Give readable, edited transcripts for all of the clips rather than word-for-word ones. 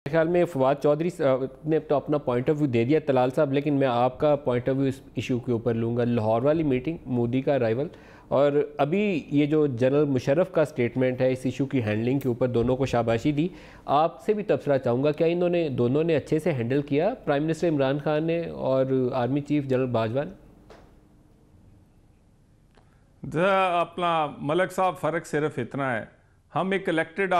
ख्याल में फवाद चौधरी ने तो अपना पॉइंट ऑफ व्यू दे दिया तलाल साहब, लेकिन मैं आपका पॉइंट ऑफ व्यू इस इशू के ऊपर लूँगा। लाहौर वाली मीटिंग, मोदी का अराइवल और अभी ये जो जनरल मुशर्रफ का स्टेटमेंट है, इस इशू की हैंडलिंग के ऊपर दोनों को शाबाशी दी। आपसे भी तबसरा चाहूँगा, क्या दोनों ने अच्छे से हैंडल किया, प्राइम मिनिस्टर इमरान खान ने और आर्मी चीफ जनरल बाजवा ने? अपना मलक साहब, फ़र्क सिर्फ इतना है, हम एक इलेक्टेड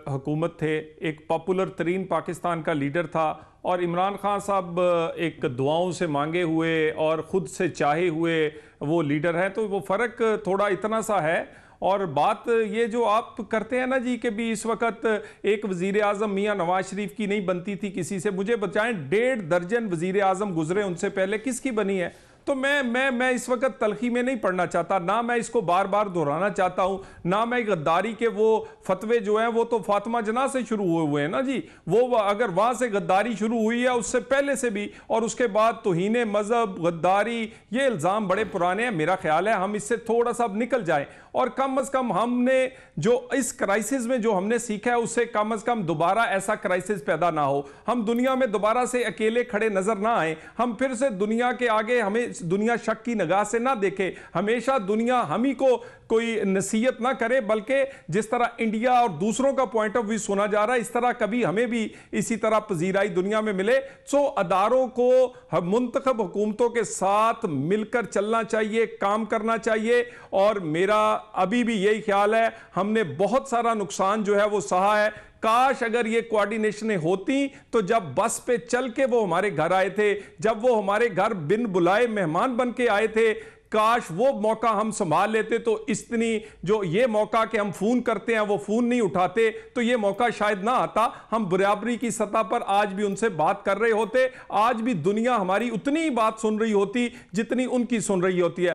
हुकूमत थे, एक पॉपुलर तरीन पाकिस्तान का लीडर था, और इमरान खान साहब एक दुआओं से मांगे हुए और ख़ुद से चाहे हुए वो लीडर हैं। तो वो फ़र्क थोड़ा इतना सा है। और बात ये जो आप करते हैं ना जी कि भी इस वक्त एक वज़ीर आज़म मियाँ नवाज शरीफ की नहीं बनती थी किसी से, मुझे बताएं 1.5 दर्जन वज़ीर आज़म गुजरे उनसे पहले, किसकी बनी है? तो मैं इस वक्त तलखी में नहीं पढ़ना चाहता, ना मैं इसको बार बार दोहराना चाहता हूं, ना मैं गद्दारी के वो फतवे जो हैं वो तो फातिमा जना से शुरू हुए हैं ना जी। वो अगर वहां से गद्दारी शुरू हुई है उससे पहले से भी, और उसके बाद तौहीन मजहब, गद्दारी, ये इल्ज़ाम बड़े पुराने हैं। मेरा ख्याल है हम इससे थोड़ा सा अब निकल जाएं, और कम अज़ कम हमने जो इस क्राइसिस में जो हमने सीखा है उससे कम अज़ कम दोबारा ऐसा क्राइसिस पैदा ना हो। हम दुनिया में दोबारा से अकेले खड़े नजर ना आए, हम फिर से दुनिया के आगे, हमें दुनिया शक की निगाह से ना देखे, हमेशा दुनिया हम ही को कोई नसीहत ना करे, बल्कि जिस तरह इंडिया और दूसरों का पॉइंट ऑफ व्यू सुना जा रहा है, इस तरह कभी हमें भी इसी तरह पजीराई दुनिया में मिले। सो अदारों को मुंतखब हुकूमतों के साथ मिलकर चलना चाहिए, काम करना चाहिए। और मेरा अभी भी यही ख्याल है, हमने बहुत सारा नुकसान जो है वो सहा है। काश अगर ये कोऑर्डिनेशनें होती तो जब बस पे चल के वो हमारे घर आए थे, जब वो हमारे घर बिन बुलाए मेहमान बन के आए थे, काश वो मौका हम संभाल लेते। तो इतनी जो ये मौका कि हम फोन करते हैं वो फोन नहीं उठाते, तो ये मौका शायद ना आता। हम बराबरी की सतह पर आज भी उनसे बात कर रहे होते, आज भी दुनिया हमारी उतनी ही बात सुन रही होती जितनी उनकी सुन रही होती है।